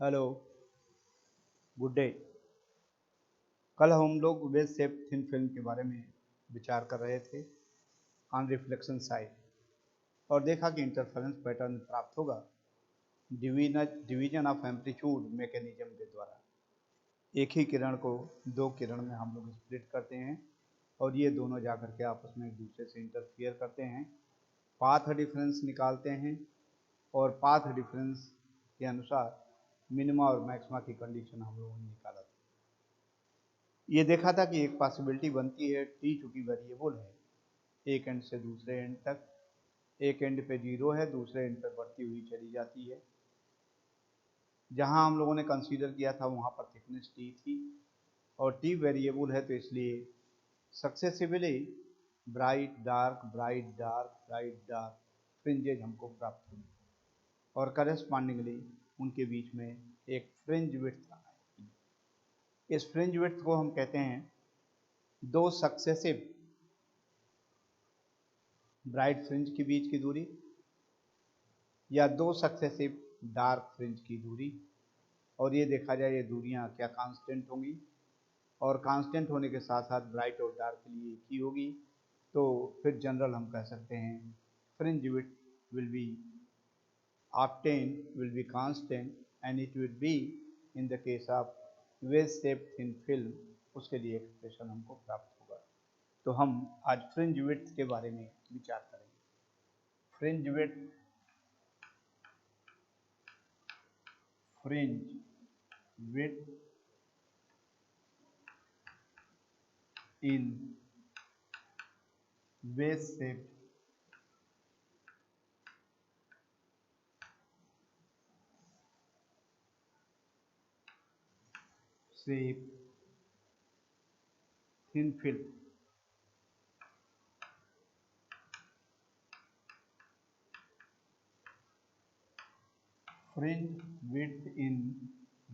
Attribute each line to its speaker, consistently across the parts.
Speaker 1: Hello, good day. कल हम लोग वेज शेप थिन फिल्म के बारे में विचार कर रहे थे ऑन रिफ्लेक्शन साइड और देखा कि इंटरफेरेंस पैटर्न प्राप्त होगा डिवीजन ऑफ एम्पलीट्यूड मैकेनिज्म के द्वारा। एक ही किरण को दो किरण में हम लोग स्प्लिट करते हैं और ये दोनों जाकर के आपस में एक दूसरे से इंटरफियर करते हैं, पाथ डिफरेंस निकालते हैं और पाथ डिफरेंस के अनुसार मिनिमा और मैक्सिमा की कंडीशन हम लोगों ने निकाला था। ये देखा था कि एक पॉसिबिलिटी बनती है, टी चूंकि वेरिएबल है एक एंड से दूसरे एंड तक, एक एंड पे 0 है, दूसरे एंड पे बढ़ती हुई चली जाती है। जहां हम लोगों ने कंसीडर किया था वहां पर थिकनेस टी थी और टी वेरिएबल है, तो इसलिए successively bright dark bright dark bright dark fringes हमको प्राप्त हुई और करस्पॉन्डिंगली उनके बीच में एक फ्रिंज विड्थ आना है। इस फ्रिंज विड्थ को हम कहते हैं दो सक्सेसिव ब्राइट फ्रिंज के बीच की दूरी या दो सक्सेसिव डार्क फ्रिंज की दूरी। और ये देखा जाए ये दूरियां क्या कांस्टेंट होंगी, और कांस्टेंट होने के साथ साथ ब्राइट और डार्क के लिए एक ही होगी, तो फिर जनरल हम कह सकते हैं fringe width will be obtained will be constant and it will be in the case of wedge shaped thin film, उसके लिए एक्सप्रेशन हमको प्राप्त होगा। तो हम आज फ्रिंज विड्थ के बारे में विचार करेंगे। Fringe width in wedge shaped thin film। fringe width in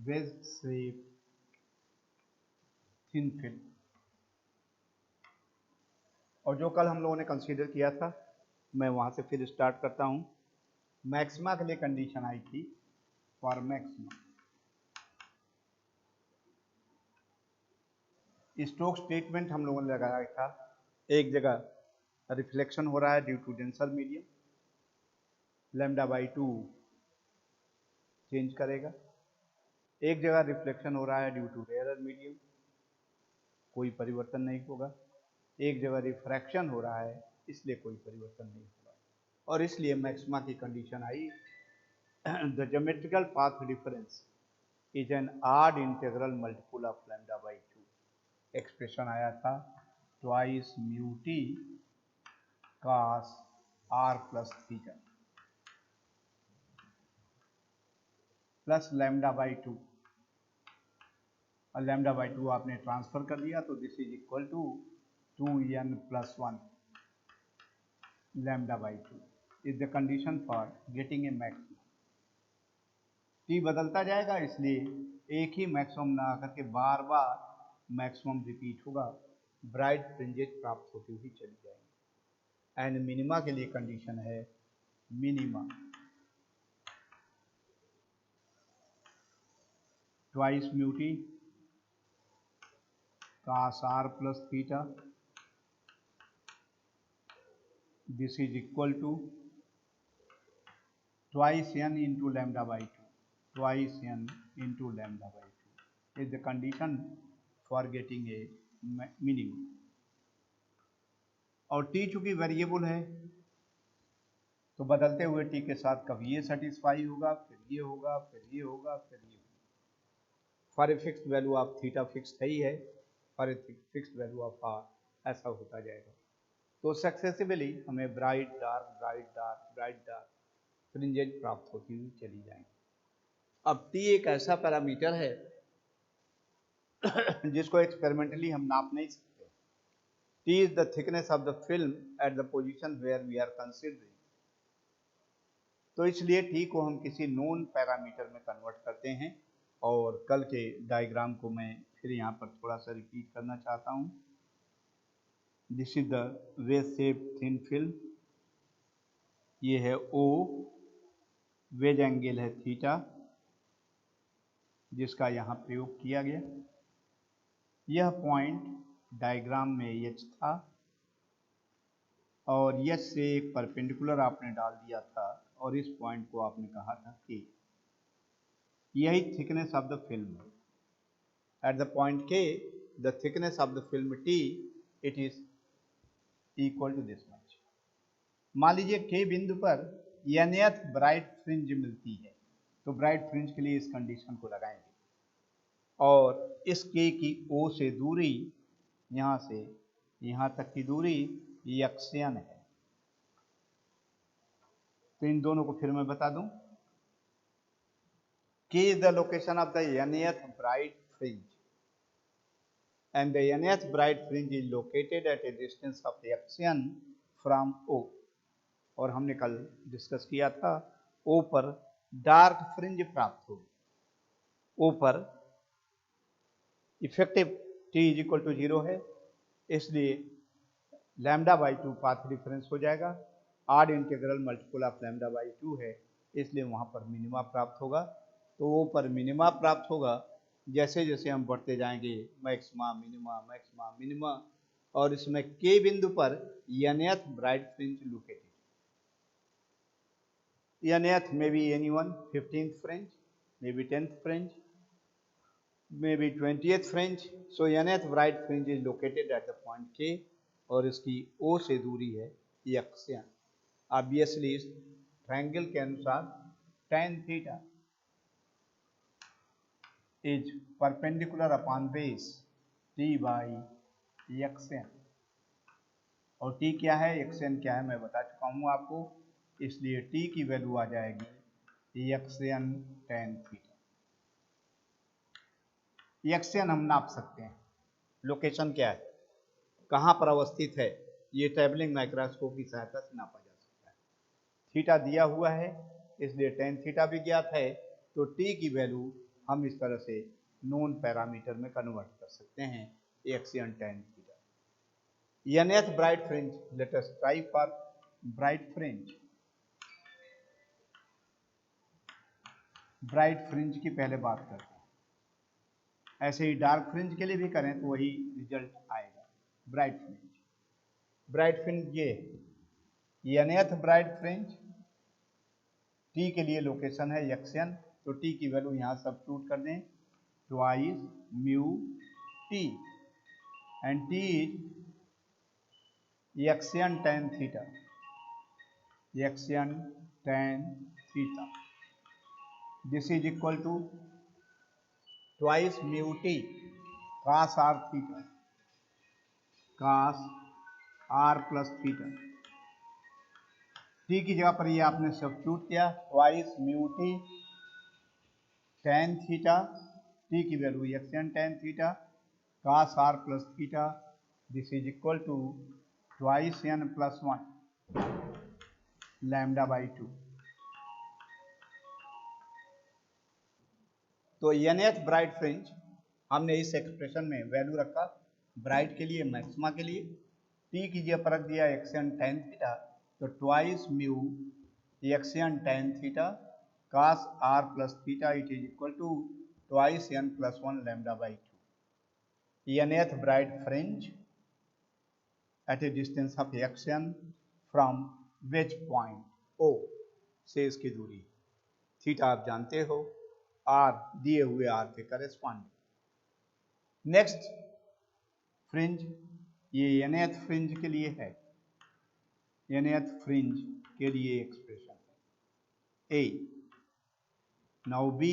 Speaker 1: wedge shaped thin film। और जो कल हम लोगों ने कंसीडर किया था, मैं वहां से फिर स्टार्ट करता हूं। मैक्सिमा के लिए कंडीशन आई थी फॉर मैक्सिमा, स्टोक्स स्टेटमेंट हम लोगों ने लगाया था। एक जगह रिफ्लेक्शन हो रहा है due to denser medium, λ/2 change करेगा। एक जगह रिफ्लेक्शन हो रहा है ड्यू टू रेयर मीडियम, कोई परिवर्तन नहीं होगा। एक जगह रिफ्रैक्शन हो रहा है, इसलिए कोई परिवर्तन नहीं होगा। और इसलिए मैक्सिमा की कंडीशन आई the geometrical path difference is an odd integral multiple of λ/2। Expression आया था twice mu t cos r plus theta plus λ/2, और λ/2 आपने ट्रांसफर कर दिया तो this is equal to 2n + 1 λ/2 is the condition for getting a maximum. T बदलता जाएगा, इसलिए एक ही मैक्सिमम ना आकर के बार बार मैक्सिमम रिपीट होगा, ब्राइट फ्रिंजेज प्राप्त होती हुई चली जाएंगी। एंड मिनिमा के लिए कंडीशन है minima twice mu t cos r plus theta, this is equal to twice n into λ/2, twice n into λ/2 is the condition for getting a minimum. और टी चूंकि वेरिएबल है तो बदलते हुए टी के साथ कभी ये सेटिस्फाई होगा, फिर ये होगा, फिर ये होगा, फिर ये होगा। For a fixed value of theta fixed है ही है, for a fixed value of r ऐसा होता जाएगा। तो सक्सेसिवली हमें bright dark bright dark bright dark fringes प्राप्त होती हुई चली जाएंगी। अब टी एक ऐसा पैरामीटर है जिसको एक्सपेरिमेंटली हम नाप नहीं सकते। T is the thickness of the film at the position where we are considering। तो इसलिए T को हम किसी नोन पैरामीटर में कन्वर्ट करते हैं। और कल के डायग्राम को मैं फिर यहाँ पर थोड़ा सा रिपीट करना चाहता हूँ। This is the ways shape thin film, ये है O, वेज एंगल है थीटा, जिसका यहाँ प्रयोग किया गया। यह पॉइंट डायग्राम में एच था और एच से एक परपेंडिकुलर आपने डाल दिया था और इस पॉइंट को आपने कहा था कि यही thickness of the film. At the point के the thickness of the film t it is equal to this much. मान लीजिए के बिंदु पर nth ब्राइट फ्रिंज मिलती है, तो ब्राइट फ्रिंज के लिए इस कंडीशन को लगाएंगे और इस के की ओ से दूरी, यहाँ से यहाँ तक की दूरी यक्सियन है। तो इन दोनों को फिर मैं बता दूं। K is the location of the nth bright fringe and the nth bright fringe is located at a distance of yxian from O। और हमने कल डिस्कस किया था O पर डार्क फ्रिंज प्राप्त होगी। O पर effective T is equal to 0 है, इसलिए λ/2 पाथ डिफरेंस हो जाएगा। आड इंटीग्रल मल्टीपल ऑफ λ/2 है, इसलिए वहां पर मिनिमा प्राप्त होगा। तो वो पर मिनिमा प्राप्त होगा जैसे जैसे हम बढ़ते जाएंगे, मैक्सिमा मिनिमा मैक्सिमा मिनिमा, और इसमें के बिंदु पर nth bright fringe located. nth में भी anyone, 15th fringe, may be 10th fringe, may be 20th fringe. So nth bright fringe is located at the point के और इसकी ओ से दूरी है यक्सियन। ऑब्वियसली इस ट्रायंगल के अनुसार tan theta is perpendicular upon base t by xn। और t क्या है, xn क्या है, मैं बता चुका हूँ आपको, इसलिए t की वैल्यू आ जाएगी xn tan थीटा। xn हम नाप सकते हैं, लोकेशन क्या है, कहाँ पर अवस्थित है, ये ट्रैवलिंग माइक्रोस्कोप की सहायता से नापा जा सकता है। थीटा दिया हुआ है, इसलिए tan थीटा भी ज्ञात है, तो t की वैल्यू हम इस तरह से नोन पैरामीटर में कन्वर्ट कर सकते हैं, एक्सियन tan theta. nth bright fringe, late us try for bright fringe. Bright fringe की पहले बात करते हैं, ऐसे ही डार्क फ्रिंज के लिए भी करें तो वही रिजल्ट आएगा। ब्राइट फ्रिंज, ब्राइट फ्रिंज ये nth ब्राइट फ्रिंज, t के लिए लोकेशन है एक्सियन, तो t की वैल्यू यहाँ सब्स्टिट्यूट कर दें, twice mu t and t is x n tan theta, x n tan theta. This is equal to twice mu t cos r theta, cos r plus theta. t की जगह पर ये आपने सब्स्टिट्यूट किया, twice mu t tan theta, t की value x n tan theta, cos r plus theta. This is equal to twice n plus 1 λ/2। तो nth bright fringe हमने इस एक्सप्रेशन में वैल्यू रखा, ब्राइट के लिए, मैक्सिमा के लिए। t की जगह पर रख दिया एक्सियन tan थीटा, तो twice mu x n tan theta cos r plus theta it is equal to twice n plus 1 λ/2। nth bright fringe at a distance of x n from which point O से इसकी दूरी, theta आप जानते हो, r दिए हुए r के corresponding. Next fringe, ये nth फ्रिंज के लिए है, nth फ्रिंज के लिए एक्सप्रेशन है A। Now B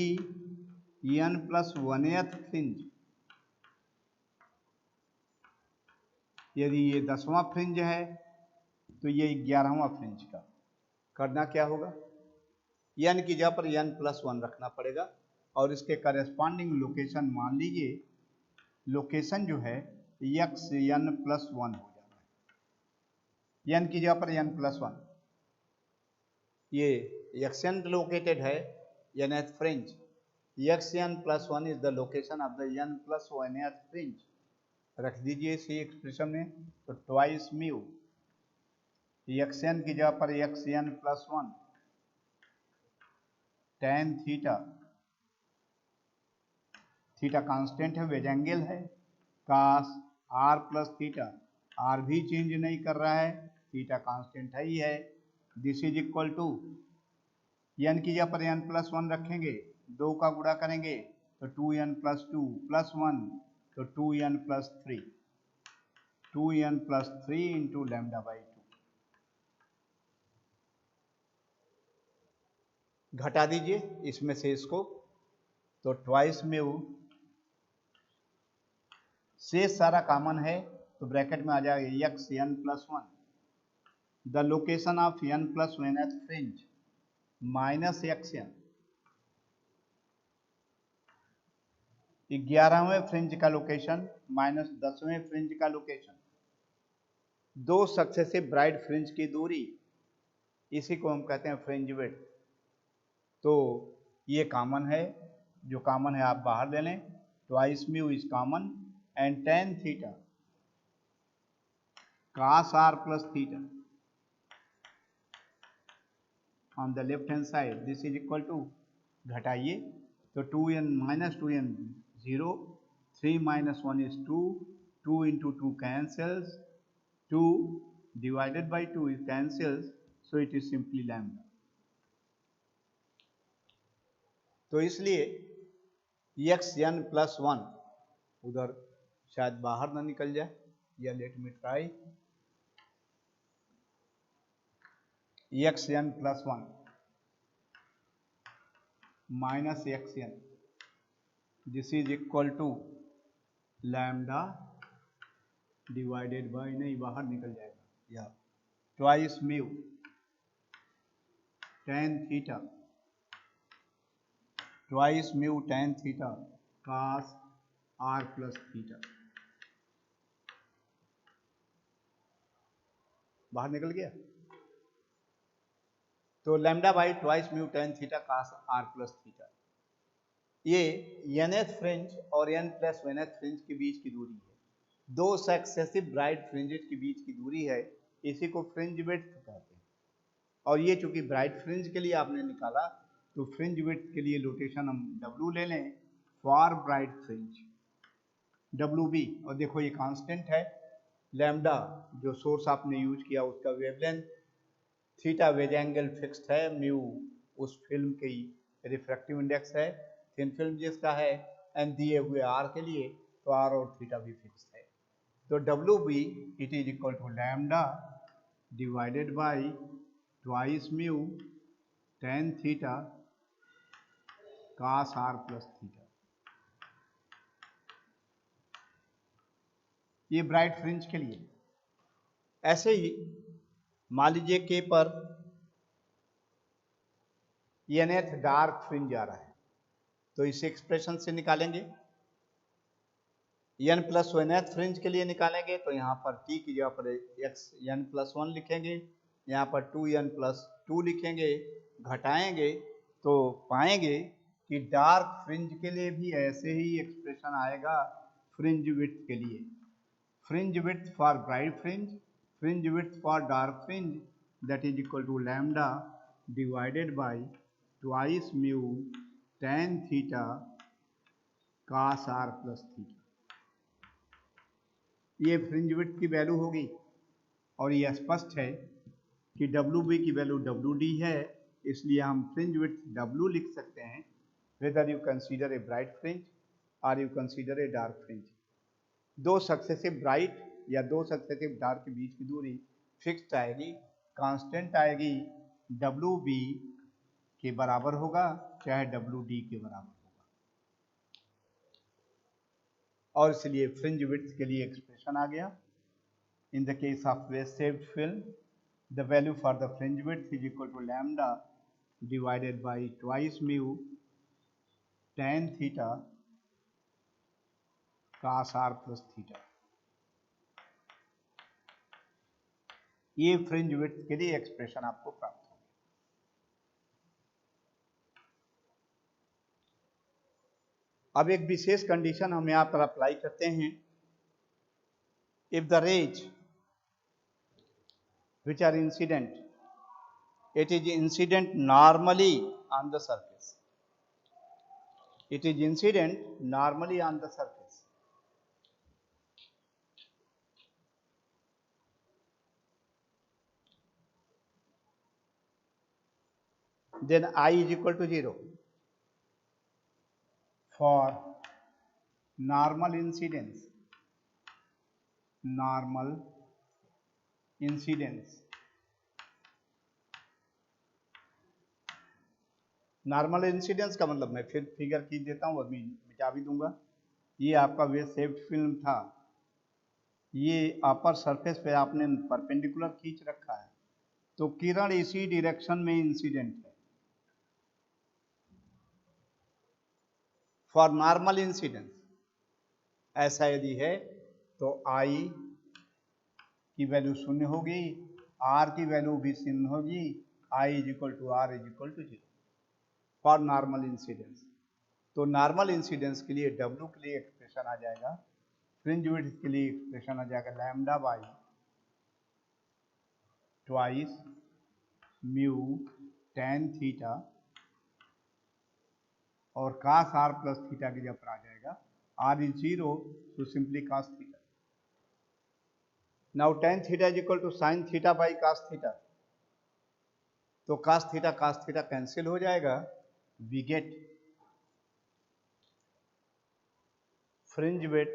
Speaker 1: n plus 1th fringe, यदि ये 10वां फ्रिंज है तो ये 11वां फ्रिंज का करना क्या होगा, n की जगह पर n प्लस 1 रखना पड़ेगा और इसके करेस्पॉन्डिंग लोकेशन मान लीजिए, लोकेशन जो है x n प्लस 1 हो जाना है, n की जगह पर n प्लस 1। ये एक्सियन लोकेटेड है nth fringe, xn plus 1 is the location of the n plus 1th fringe. रख दीजिए इसी एक्सप्रेशन में, तो ट्वाइस म्यू एक्सियन की जगह पर xn plus 1 tan theta theta constant है, वेज एंगल है, cos r plus theta, r भी चेंज नहीं कर रहा है, थीटा कांस्टेंट है ही है। This is equal to n की जगह पर एन प्लस वन रखेंगे, 2 का गुणा करेंगे तो 2n प्लस 2 प्लस 1 तो 2n plus 3, 2n plus 3 into lambda by 2। घटा दीजिए इसमें से इसको, तो ट्वाइस म्यू, शेष सारा कॉमन है तो ब्रैकेट में आ जाएगा x n plus 1, the location of n plus one th fringe minus x n, 11वें फ्रिंज का लोकेशन माइनस 10वें फ्रिंज का लोकेशन, 2 सक्सेसिव ब्राइट फ्रिंज की दूरी, इसी को हम कहते हैं फ्रिंज विड्थ। तो ये कॉमन है, जो कॉमन है आप बाहर ले लें, twice mu is common and tan theta cos r plus theta on the left hand side, this is equal to, घटाइए तो 2n minus 2n 0, 3 minus 1 is 2, 2 into 2 cancels, 2 divided by 2 is cancels, so it is simply lambda। तो इसलिए x n plus 1 उधर शायद बाहर ना निकल जाए, या let me try, x n plus 1 minus x n, this is equal to lambda divided by, नहीं बाहर निकल जाएगा, या twice mu tan theta, twice mu tan theta cos r plus theta, बाहर निकल गया, तो lambda by twice mu tan theta cos r plus theta, ये nth फ्रिंज और n प्लस वन फ्रिंज के बीच की दूरी है, 2 सक्सेसिव ब्राइट फ्रिंजेस के बीच की दूरी है, इसी को फ्रिंज विड्थ कहते हैं। और ये चूंकि ब्राइट फ्रिंज के लिए आपने निकाला, तो फ्रिंज विड्थ के लिए लोटेशन हम W ले लें, फॉर ब्राइट फ्रिंज WB, और देखो ये कांस्टेंट है, लैम्डा जो सोर्स आपने यूज किया उसका wavelength, theta wedge angle fixed है, म्यू उस फिल्म की रिफ्रैक्टिव इंडेक्स है, थिन फिल्म जिसका है, एंड दिए हुए आर के लिए तो आर और थीटा भी फिक्स्ड है, तो W B it is equal to lambda divided by twice mu tan theta cos r plus theta. ये ब्राइट फ्रिंज के लिए। ऐसे ही मान लीजिए के पर nth डार्क फ्रिंज आ रहा है, तो इस एक्सप्रेशन से निकालेंगे, n प्लस वन फ्रिंज के लिए निकालेंगे तो यहाँ पर t की जगह पर x n प्लस 1 लिखेंगे, यहाँ पर 2n प्लस 2 लिखेंगे, घटाएंगे तो पाएंगे कि डार्क फ्रिंज के लिए भी ऐसे ही एक्सप्रेशन आएगा फ्रिंज विड्थ के लिए, fringe width for bright fringe, fringe width for dark fringe, that is equal to lambda divided by twice mu tan theta cos r plus theta. ये फ्रिंज विड्थ की वैल्यू होगी, और ये स्पष्ट है कि WB की वैल्यू WD है, इसलिए हम फ्रिंज विड्थ W लिख सकते हैं, whether you consider a bright fringe और you consider a dark fringe. 2 successive bright या 2 सक्सेसिव डार्क के बीच की दूरी फिक्स्ड आएगी, कांस्टेंट आएगी, WB के बराबर होगा चाहे WD के बराबर होगा, और इसलिए फ्रिंज विड्थ के लिए एक्सप्रेशन आ गया। In the case of wave shaped film, the value for the fringe width is equal to lambda divided by twice mu tan theta cos r plus theta. ये फ्रिंज विड्थ के लिए expression आपको प्राप्त होगी। अब एक विशेष कंडीशन हम यहां पर अप्लाई करते हैं, if the rays which are incident, it is incident normally on the surface, It is incident normally on the surface. Then I is equal to 0 for normal incidence. Normal incidence. Normal incidence का मतलब मैं फिर figure खींच देता हूँ, अभी मिटा भी दूंगा। ये आपका वेव शेप्ड फिल्म था, ये अपर सरफेस पे आपने परपेंडिकुलर खींच रखा है, तो किरण इसी डायरेक्शन में इंसिडेंट है। फॉर नॉर्मल इंसिडेंस ऐसा यदि है तो आई की वैल्यू 0 होगी, आर की वैल्यू भी 0 होगी, I is equal to R is equal to 0 for normal incidence. तो नॉर्मल इंसिडेंस के लिए W के लिए एक्सप्रेशन आ जाएगा, फ्रिंज विड्थ के लिए एक्सप्रेशन आ जाएगा lambda by twice mu tan theta, और cos r प्लस थीटा की जब पर आ जाएगा, r इज 0 तो simply cos theta. Now tan theta is equal to sin theta by cos theta, तो cos थीटा कैंसिल हो जाएगा, we get fringe width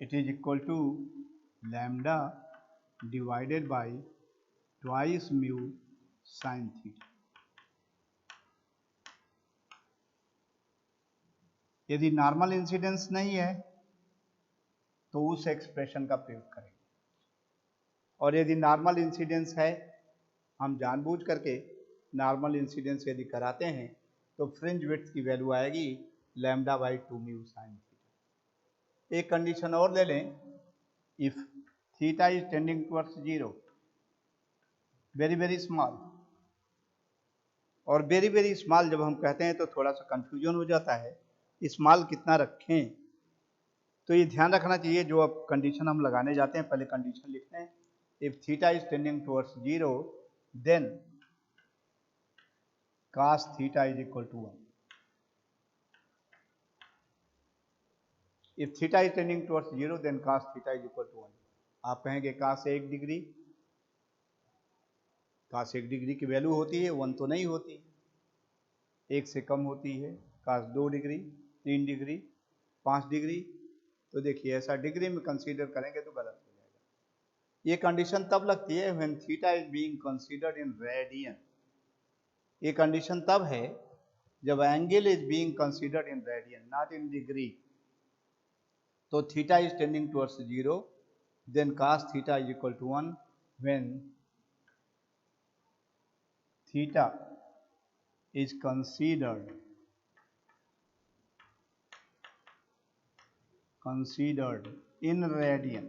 Speaker 1: it is equal to lambda divided by twice mu sin theta। यदि normal incidence नहीं है तो उस expression का प्रयोग करेंगे, और यदि नॉर्मल इंसिडेंस है, हम जानबूझ करके नॉर्मल इंसिडेंस यदि कराते हैं तो फ्रिंज विड्थ की वैल्यू आएगी lambda by 2 mu sine theta. एक कंडीशन और ले लें, if theta is tending towards 0, very very small, और वेरी वेरी स्मॉल जब हम कहते हैं तो थोड़ा सा कंफ्यूजन हो जाता है, स्मॉल कितना रखें, तो ये ध्यान रखना चाहिए। जो अब कंडीशन हम लगाने जाते हैं, पहले कंडीशन लिखते हैं, if theta is tending towards 0 then cos theta is equal to 1। If theta is tending towards 0 then cos theta is equal to 1। आप कहेंगे cos 1 डिग्री, cos 1 डिग्री की वैल्यू होती है 1 तो नहीं होती, 1 से कम होती है। cos 2 डिग्री, 3 डिग्री, 5 डिग्री, तो देखिए ऐसा डिग्री में कंसीडर करेंगे तो गलत हो जाएगा। ये कंडीशन तब लगती है when theta is being considered in radian. ये कंडीशन तब है जब angle is being considered in radian, not in degree. तो theta is tending towards 0 then cos theta is equal to 1 when theta is considered in radian,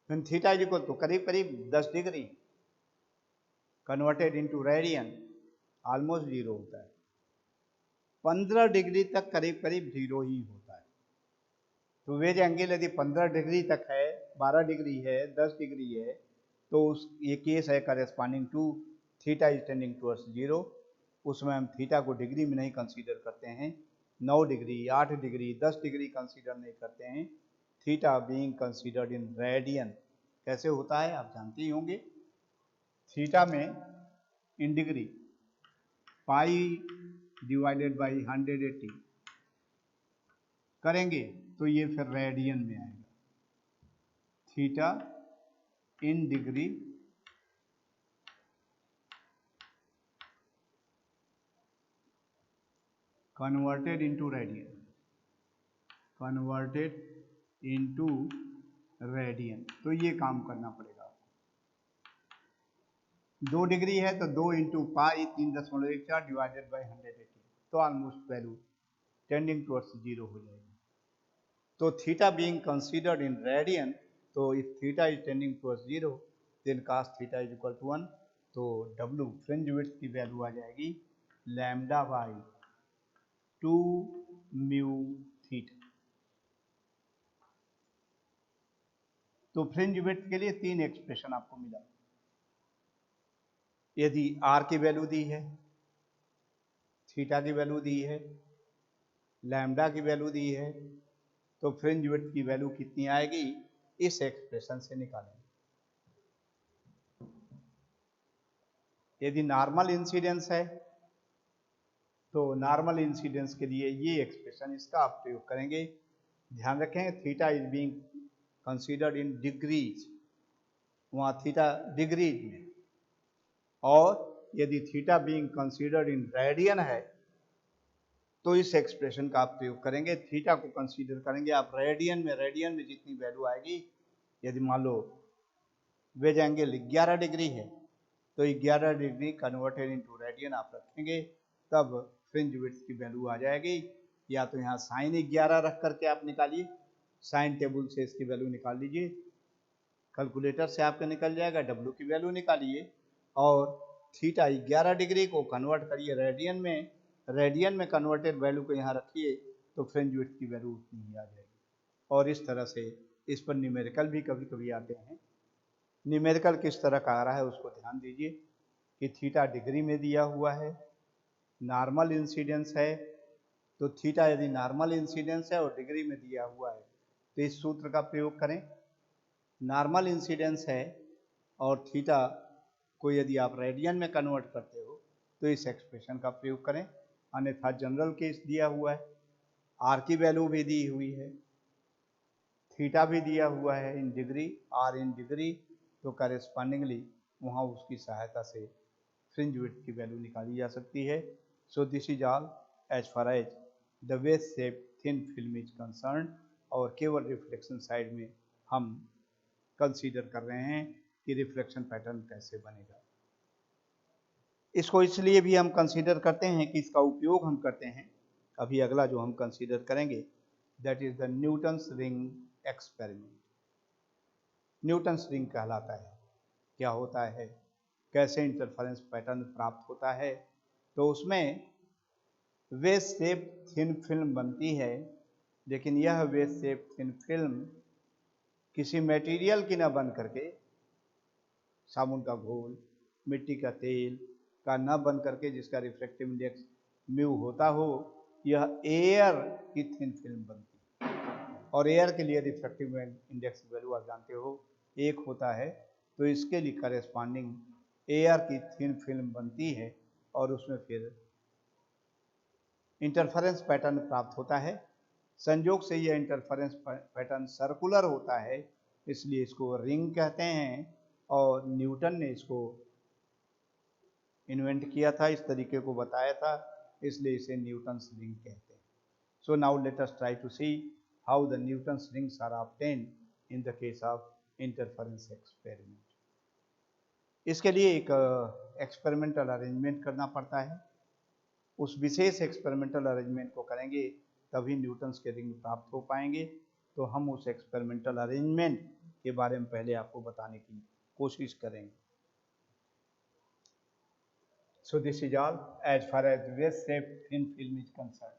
Speaker 1: when theta is equal to करीब करीब 10 degree converted into radian almost 0 होता है, 15 degree तक करीब करीब 0 ही होता है। तो वेज एंगल यदि 15 डिग्री तक है, 12 डिग्री है, 10 डिग्री है, तो उस ये केस है corresponding to theta is tending towards 0। उसमें हम थीटा को डिग्री में नहीं कंसीडर करते हैं, 9 डिग्री, 8 डिग्री, 10 डिग्री कंसीडर नहीं करते हैं, theta being considered in radian. कैसे होता है आप जानते ही होंगे, थीटा में in degree pi divided by 180 करेंगे तो ये फिर रेडियन में आएगा। Theta in degree converted into radian, तो ये काम करना पड़ेगा आपको। 2 डिग्री है तो 2 इंटू पाई 3.14 डिवाइडेड बाई 180, तो ऑलमोस्ट वैल्यू टेंडिंग टुवर्ड्स 0 हो जाएगी। तो theta being considered in radian, तो if theta is tending towards 0 then cos theta is equal to 1, तो W फ्रिंज विड्थ की वैल्यू आ जाएगी लैम्डा बाई 2 म्यू थीटा। तो फ्रिंज विड्थ के लिए 3 एक्सप्रेशन आपको मिला, यदि आर की वैल्यू दी है, थीटा की वैल्यू दी है, लैम्डा की वैल्यू दी है, तो फ्रिंज विड्थ की वैल्यू कितनी आएगी इस एक्सप्रेशन से निकालेंगे। यदि नॉर्मल इंसिडेंस है तो नॉर्मल इंसिडेंस के लिए ये एक्सप्रेशन इसका आप प्रयोग करेंगे। ध्यान रखें theta is being considered in degrees, वहाँ थीटा डिग्रीज में, और यदि theta being considered in radian है तो इस एक्सप्रेशन का आप प्रयोग करेंगे। थीटा को कंसीडर करेंगे आप रेडियन में जितनी वैल्यू आएगी, यदि मान लो वेज एंगल 11 डिग्री है तो 11 डिग्री कन्वर्टेड इनटू रेडियन आप रखेंगे, तब फ्रिंज विड्थ की वैल्यू आ जाएगी। या तो यहाँ साइन 11 रख करके आप निकालिए, साइन टेबल से इसकी वैल्यू निकाल लीजिए, कैलकुलेटर से आपका निकल जाएगा, डब्ल्यू की वैल्यू निकालिए और थीटा 11 डिग्री को कन्वर्ट करिए रेडियन में कन्वर्टेड वैल्यू को यहाँ रखिए तो फ्रिंज विड्थ की वैल्यू उतनी ही आ जाएगी। और इस तरह से इस पर न्यूमेरिकल भी कभी कभी आते हैं। न्यूमेरिकल किस तरह का आ रहा है उसको ध्यान दीजिए कि थीटा डिग्री में दिया हुआ है, नॉर्मल इंसिडेंस है, तो थीटा यदि नॉर्मल इंसिडेंस है और डिग्री में दिया हुआ है तो इस सूत्र का प्रयोग करें। नॉर्मल इंसिडेंस है और थीटा को यदि आप रेडियन में कन्वर्ट करते हो तो इस एक्सप्रेशन का प्रयोग करें, अन्यथा जनरल केस दिया हुआ है, आर की वैल्यू भी दी हुई है, थीटा भी दिया हुआ है in degree, or in degree, तो करेस्पॉन्डिंगली वहाँ उसकी सहायता से फ्रिंज विड्थ की वैल्यू निकाली जा सकती है। So this is all as far as the wave shape thin film is concern, और केवल रिफ्लेक्शन साइड में हम कंसीडर कर रहे हैं कि रिफ्लेक्शन पैटर्न कैसे बनेगा। इसको इसलिए भी हम कंसीडर करते हैं कि इसका उपयोग हम करते हैं, अभी अगला जो हम कंसीडर करेंगे that is the Newton's ring experiment. Newton's ring कहलाता है, क्या होता है, कैसे इंटरफेरेंस पैटर्न प्राप्त होता है, तो उसमें वेव शेप थिन फिल्म बनती है, लेकिन यह वेव शेप थिन फिल्म किसी मटेरियल की न बन करके, साबुन का घोल, मिट्टी का तेल का न बन करके जिसका रिफ्रैक्टिव इंडेक्स म्यू होता हो, यह एयर की थिन फिल्म बनती है। और एयर के लिए रिफ्रैक्टिव इंडेक्स वैल्यू आप जानते हो 1 होता है, तो इसके लिए करेस्पॉन्डिंग एयर की थिन फिल्म बनती है और उसमें फिर इंटरफेरेंस पैटर्न प्राप्त होता है। संयोग से यह इंटरफेरेंस पैटर्न सर्कुलर होता है, इसलिए इसको रिंग कहते हैं, और न्यूटन ने इसको इन्वेंट किया था, इस तरीके को बताया था, इसलिए इसे न्यूटन्स रिंग कहते हैं। So now let us try to see how the Newton's rings are obtained in the case of interference experiment. इसके लिए एक एक्सपेरिमेंटल अरेंजमेंट करना पड़ता है, उस विशेष एक्सपेरिमेंटल अरेंजमेंट को करेंगे तभी न्यूटन्स के रिंग प्राप्त हो पाएंगे। तो हम उस एक्सपेरिमेंटल अरेंजमेंट के बारे में पहले आपको बताने की कोशिश करेंगे। So this is all as far as wave shape thin film is concerned.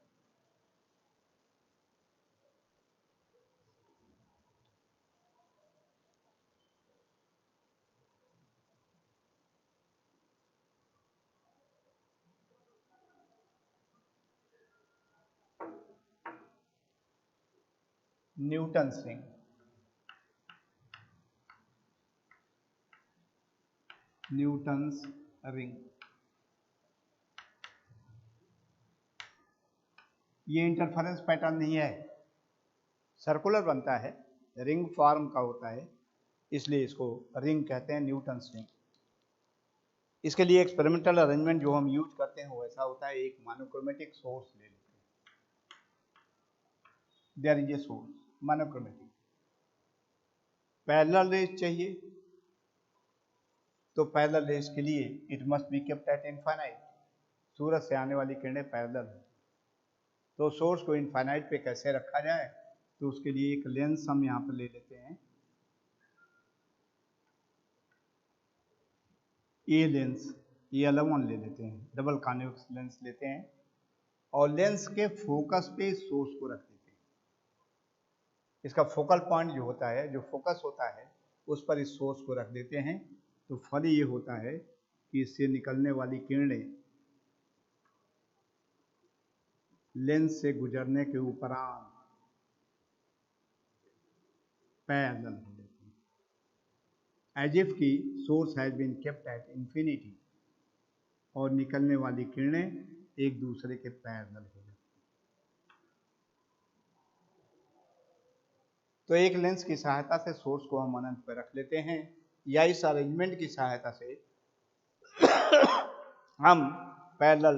Speaker 1: Newton's ring. Newton's ring, ये इंटरफेरेंस पैटर्न नहीं है, सर्कुलर बनता है, रिंग फॉर्म का होता है, इसलिए इसको रिंग कहते हैं, न्यूटन्स रिंग। इसके लिए एक्सपेरिमेंटल अरेंजमेंट जो हम यूज करते हैं वो ऐसा होता है, एक मोनोक्रोमेटिक सोर्स ले लेते हैं, there is a source monochromatic, parallel rays चाहिए, तो पैरेलल रेज के लिए it must be kept at infinite, सूरज से आने वाली किरणें पैरेलल है, तो सोर्स को इनफाइनाइट पे कैसे रखा जाए, तो उसके लिए एक लेंस हम यहाँ पर ले लेते हैं, ये लेंस ये L1 ले लेते हैं, डबल कॉन्वेक्स लेंस लेते हैं और लेंस के फोकस पे सोर्स को रख देते हैं। इसका फोकल पॉइंट जो होता है, जो फोकस होता है, उस पर इस सोर्स को रख देते हैं, तो फल ये होता है कि इससे निकलने वाली किरणें लेंस से गुजरने के उपरांत पैरेलल हो जाती है, एज इफ की source has been kept at infinity, और निकलने वाली किरणें एक दूसरे के पैरेलल हो जाती हैं। तो एक लेंस की सहायता से सोर्स को हम अनंत पर रख लेते हैं, या इस अरेंजमेंट की सहायता से हम पैरेलल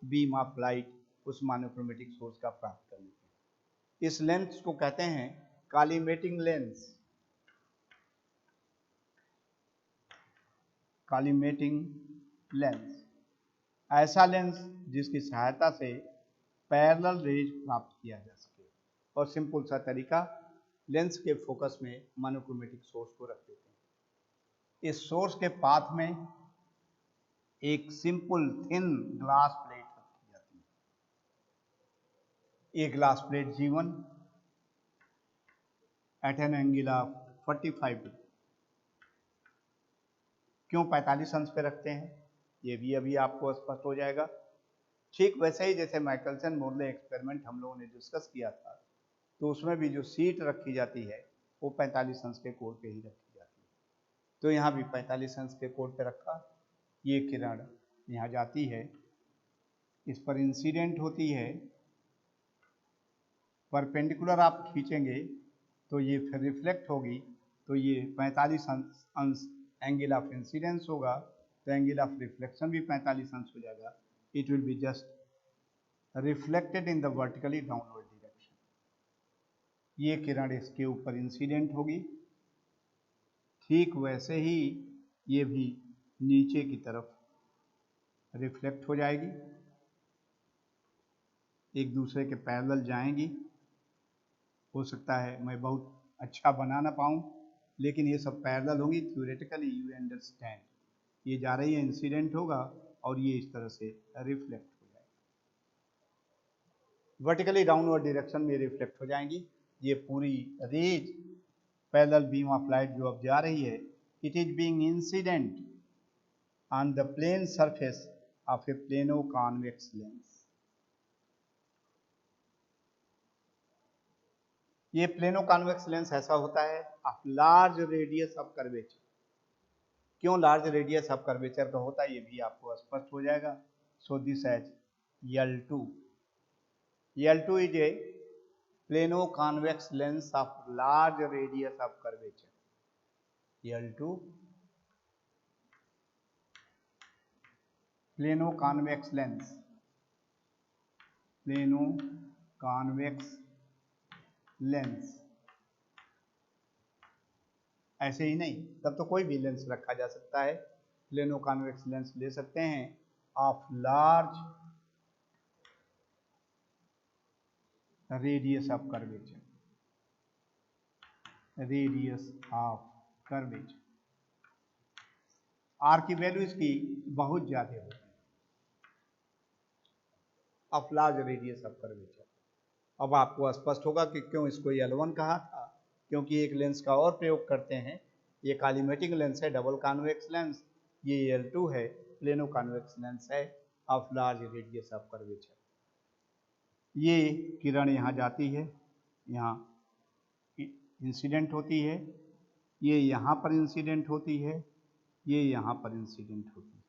Speaker 1: बीम ऑफ लाइट उस मोनोक्रोमेटिक सोर्स का प्राप्त कर लेते हैं। इस लेंस को कहते हैं कॉलीमेटिंग लेंस। कॉलीमेटिंग लेंस ऐसा लेंस जिसकी सहायता से पैरेलल रेज प्राप्त किया जा सके, और सिंपल सा तरीका, लेंस के फोकस में मोनोक्रोमेटिक सोर्स को रख देते हैं। इस सोर्स के पाथ में एक सिंपल थिन ग्लास प्लेट रखी जाती है। ये glass plate G1 at an angle of 45 degree. क्यों 45 अंश पे रखते हैं, ये भी अभी आपको स्पष्ट हो जाएगा। ठीक वैसे ही जैसे माइकलसन मोरले एक्सपेरिमेंट हम लोगों ने डिस्कस किया था, तो उसमें भी जो सीट रखी जाती है वो 45 अंश के कोण पे ही रखी जाती है। तो यहाँ भी 45 अंश के कोण पे रखा, ये किरण यहाँ जाती है, इस पर इंसिडेंट होती है, परपेंडिकुलर आप खींचेंगे तो ये फिर रिफ्लेक्ट होगी, तो ये 45 अंश एंगल ऑफ इंसिडेंस होगा, तो एंगल ऑफ रिफ्लेक्शन भी 45 अंश हो जाएगा। It will be just reflected in the vertically downward direction. ये किरण इसके ऊपर इंसिडेंट होगी, ठीक वैसे ही ये भी नीचे की तरफ रिफ्लेक्ट हो जाएगी, एक दूसरे के पैरेलल जाएंगी। हो सकता है मैं बहुत अच्छा बना ना पाऊँ, लेकिन ये सब पैरेलल होंगी। थ्योरेटिकली यू अंडरस्टैंड, ये जा रही है, इंसिडेंट होगा और ये इस तरह से रिफ्लेक्ट हो जाएगा, वर्टिकली डाउनवर्ड डायरेक्शन में रिफ्लेक्ट हो जाएंगी। ये पूरी rays parallel beam of light जो अब जा रही है, it is being incident on the plane surface of a plano convex lens. ये प्लेनो कॉन्वेक्स लेंस ऐसा होता है of large radius of curvature. क्यों लार्ज रेडियस ऑफ कर्वेचर का होता है, ये भी आपको स्पष्ट हो जाएगा। So this as L2 is a plano convex lens of large radius of curvature. L2 plano convex lens, plano convex lens. ऐसे ही नहीं, तब तो कोई भी लेंस रखा जा सकता है। प्लेनो कॉन्वेक्स लेंस ले सकते हैं of large radius of curvature, radius of curvature. R की वैल्यू इसकी बहुत ज्यादा होती है, of large radius of curvature. अब आपको स्पष्ट होगा कि क्यों इसको L1 कहा था, क्योंकि एक लेंस का और प्रयोग करते हैं। ये कॉलीमेटिंग लेंस है, डबल कॉन्वेक्स लेंस। ये L2 है, प्लेनो कॉन्वेक्स लेंस है of large radius of curvature. ये किरण यहाँ जाती है, यहाँ इंसिडेंट होती है, ये यहाँ पर इंसिडेंट होती है, ये यहाँ पर इंसिडेंट होती है।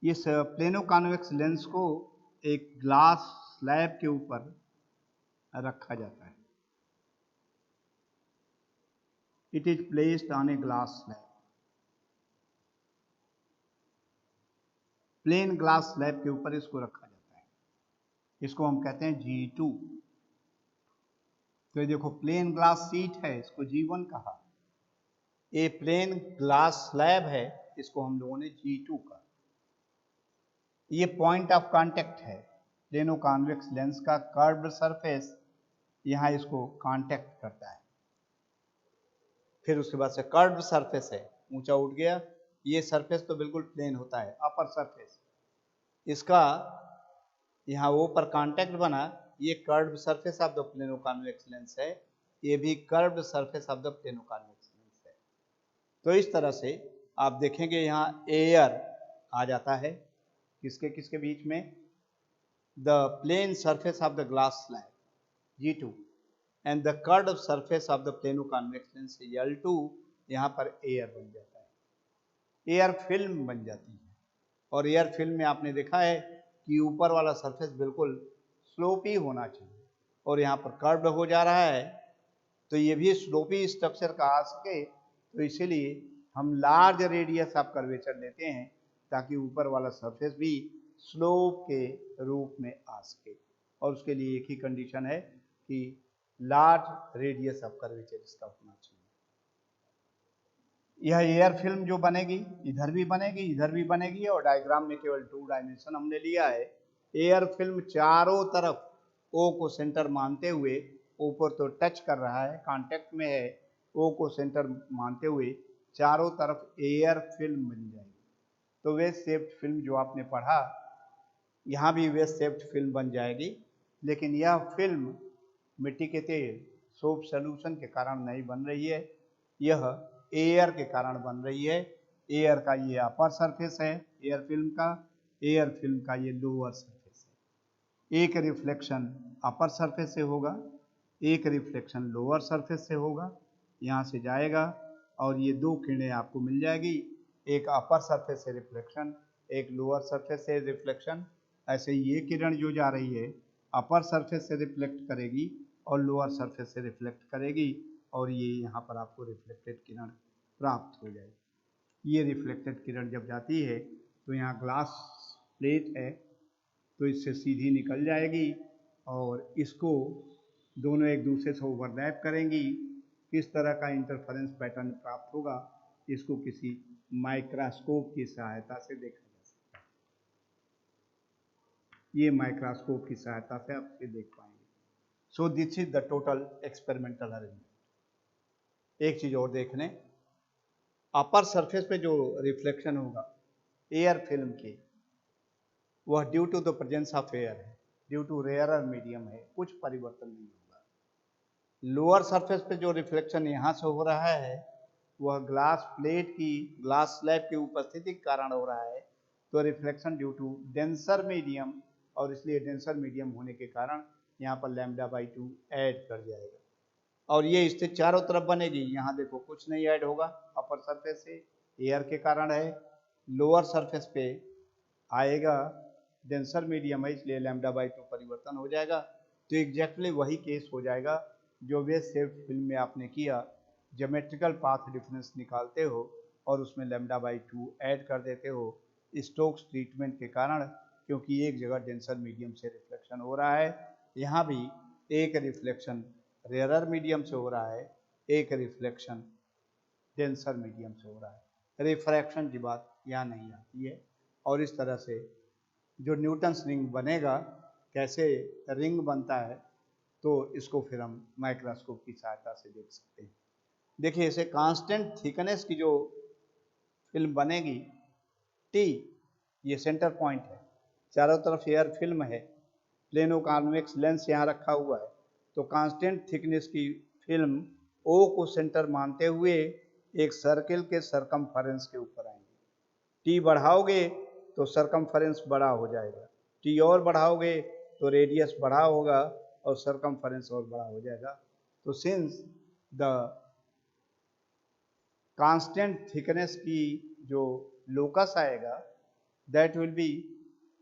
Speaker 1: इस प्लेनो कॉन्वेक्स लेंस को एक ग्लास स्लैब के ऊपर रखा जाता है। It is placed on a glass slab. Plane glass slab के ऊपर इसको रखा जाता है, इसको हम कहते हैं G2। तो ये देखो प्लेन ग्लास सीट है, इसको G1 कहा। ये प्लेन ग्लास स्लैब है, इसको हम लोगों ने G2 कहा। ये पॉइंट ऑफ कांटेक्ट है प्लेनो कॉन्वेक्स लेंस का। कर्व्ड सरफेस यहाँ इसको कांटेक्ट करता है, फिर उसके बाद से कर्व्ड सरफेस है, ऊंचा उठ गया। ये सरफेस तो बिल्कुल प्लेन होता है, अपर सरफेस, इसका यहाँ ऊपर कांटेक्ट बना, ये curved surface of the plano convex lens है। ये भी curved surface of the plano convex lens है। तो इस तरह से आप देखेंगे यहाँ एयर आ जाता है किसके किसके बीच में, the plane surface of the glass slab G2 and the curved surface of the plano convex lens L2, यहाँ पर एयर बन जाता है, एयर फिल्म बन जाती है। और एयर फिल्म में आपने देखा है कि ऊपर वाला सरफेस बिल्कुल स्लोपी होना चाहिए और यहाँ पर कर्व्ड हो जा रहा है, तो ये भी स्लोपी स्ट्रक्चर का आ सके, तो इसीलिए हम लार्ज रेडियस ऑफ कर्वेचर लेते हैं ताकि ऊपर वाला सरफेस भी स्लोप के रूप में आ सके। और उसके लिए एक ही कंडीशन है कि लार्ज रेडियस ऑफ कर्वेचर इसका होना चाहिए। यह एयर फिल्म जो बनेगी इधर भी बनेगी इधर भी बनेगी, और डायग्राम में केवल 2 डायमेंशन हमने लिया है। एयर फिल्म चारों तरफ ओ को सेंटर मानते हुए, ऊपर तो टच कर रहा है, कांटेक्ट में है, ओ को सेंटर मानते हुए चारों तरफ एयर फिल्म बन जाएगी। तो वेज शेप्ड फिल्म जो आपने पढ़ा, यहाँ भी वेज शेप्ड फिल्म बन जाएगी, लेकिन यह फिल्म मिट्टी के तेल सोप सोल्यूशन के कारण नहीं बन रही है, यह एयर के कारण बन रही है। एयर का ये अपर सरफेस है एयर फिल्म का, एयर फिल्म का ये लोअर सरफेस है। एक रिफ्लेक्शन अपर सरफेस से होगा, एक रिफ्लेक्शन लोअर सरफेस से होगा, यहाँ से जाएगा और ये 2 किरणें आपको मिल जाएगी, एक अपर सरफेस से रिफ्लेक्शन, एक लोअर सरफेस से रिफ्लेक्शन। ऐसे ये किरण जो जा रही है अपर सरफेस से रिफ्लेक्ट करेगी और लोअर सरफेस से रिफ्लेक्ट करेगी, और ये यहाँ पर आपको रिफ्लेक्टेड किरण प्राप्त हो जाएगी। ये रिफ्लेक्टेड किरण जब जाती है तो यहाँ ग्लास प्लेट है तो इससे सीधी निकल जाएगी और इसको दोनों एक दूसरे से ओवरलैप करेंगी। किस तरह का इंटरफेरेंस पैटर्न प्राप्त होगा, इसको किसी माइक्रोस्कोप की सहायता से देखा जा सकता है। ये माइक्रोस्कोप की सहायता से आप इसे देख पाएंगे। सो this is the total experimental arrangement. एक चीज और देख लें, अपर सरफेस पे जो रिफ्लेक्शन होगा एयर फिल्म की, वह due to the presence of air है, ड्यू टू रेयरर मीडियम है, कुछ परिवर्तन नहीं होगा। लोअर सरफेस पे जो रिफ्लेक्शन यहाँ से हो रहा है वह ग्लास प्लेट की, ग्लास स्लैब की उपस्थिति के कारण हो रहा है, तो reflection due to denser medium, और इसलिए डेंसर मीडियम होने के कारण यहाँ पर λ/2 ऐड कर जाएगा और ये इससे चारों तरफ बनेगी। यहाँ देखो कुछ नहीं ऐड होगा, अपर सरफेस से एयर के कारण है, लोअर सरफेस पे आएगा डेंसर मीडियम है, इसलिए λ/2 परिवर्तन हो जाएगा। तो एग्जैक्टली वही केस हो जाएगा जो वेज शेप्ड फिल्म में आपने किया, ज्योमेट्रिकल पाथ डिफरेंस निकालते हो और उसमें λ/2 ऐड कर देते हो स्टोक्स ट्रीटमेंट के कारण, क्योंकि एक जगह डेंसर मीडियम से रिफ्लेक्शन हो रहा है, यहाँ भी एक रिफ्लेक्शन रेयरर मीडियम से हो रहा है, एक रिफ्लेक्शन डेंसर मीडियम से हो रहा है। रिफ्रैक्शन की बात यहाँ नहीं आती है। और इस तरह से जो न्यूटन्स रिंग बनेगा, कैसे रिंग बनता है, तो इसको फिर हम माइक्रोस्कोप की सहायता से देख सकते हैं। देखिए इसे कांस्टेंट थिकनेस की जो फिल्म बनेगी टी, ये सेंटर पॉइंट है, चारों तरफ एयर फिल्म है, प्लेनो कॉन्वेक्स लेंस यहाँ रखा हुआ है, तो कांस्टेंट थिकनेस की फिल्म ओ को सेंटर मानते हुए एक सर्किल के सरकमफेरेंस के ऊपर आएंगे। टी बढ़ाओगे तो सरकमफेरेंस बड़ा हो जाएगा, टी और बढ़ाओगे तो रेडियस बड़ा होगा और सरकमफेरेंस और बड़ा हो जाएगा। तो सिंस द कांस्टेंट थिकनेस की जो लोकस आएगा that will be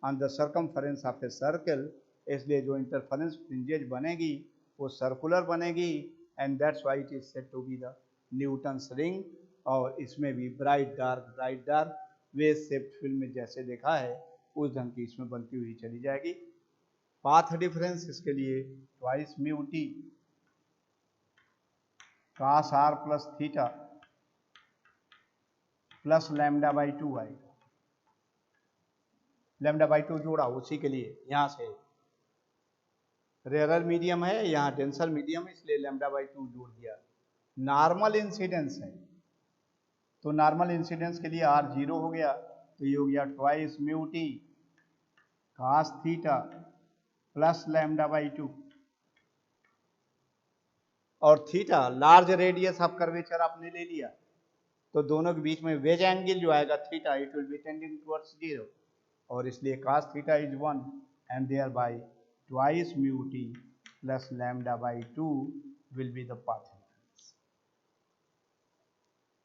Speaker 1: on the circumference of a circle, इसलिए जो इंटरफेरेंस फ्रिंजेज बनेगी वो सर्कुलर बनेगी, and that's why it is said to be the Newton's ring. और इसमें भी bright dark wedge shaped film में जैसे देखा है उस ढंग की इसमें बनती हुई चली जाएगी। पाथ डिफरेंस इसके लिए twice mu t cos r plus theta plus λ/2 आएगा, λ/2 जोड़ा उसी के लिए, यहाँ से रेयरर मीडियम है, यहाँ डेंसर मीडियम है, इसलिए λ/2 जोड़ दिया। नॉर्मल इंसिडेंस है तो नॉर्मल इंसिडेंस के लिए r 0 हो गया, तो ये हो गया twice mu t cos theta plus λ/2, और theta large radius of curvature आपने ले लिया, तो दोनों के बीच में वेज एंगल जो आएगा theta, it will be tending towards 0, और इसलिए cos theta is 1 and thereby twice mu T plus lambda by 2 will be the path difference.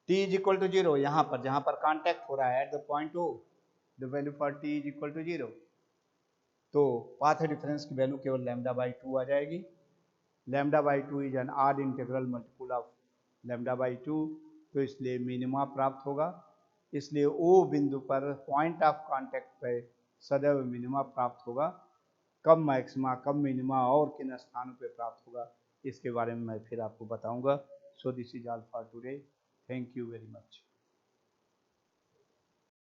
Speaker 1: t is equal to 0 यहाँ पर जहाँ पर कॉन्टैक्ट हो रहा है at the point O, the value for t is equal to 0, तो path difference की value केवल लैम्डा बाई 2 आ जाएगी। Lambda by 2 is an odd integral multiple of lambda by 2, तो इसलिए मिनिमा प्राप्त होगा। इसलिए O बिंदु पर पॉइंट ऑफ कांटेक्ट पे सदैव मिनिमा प्राप्त होगा। कब मैक्सिमा कब मिनिमा और किन स्थानों पे प्राप्त होगा इसके बारे में मैं फिर आपको बताऊंगा। सो this is all for today, thank you very much.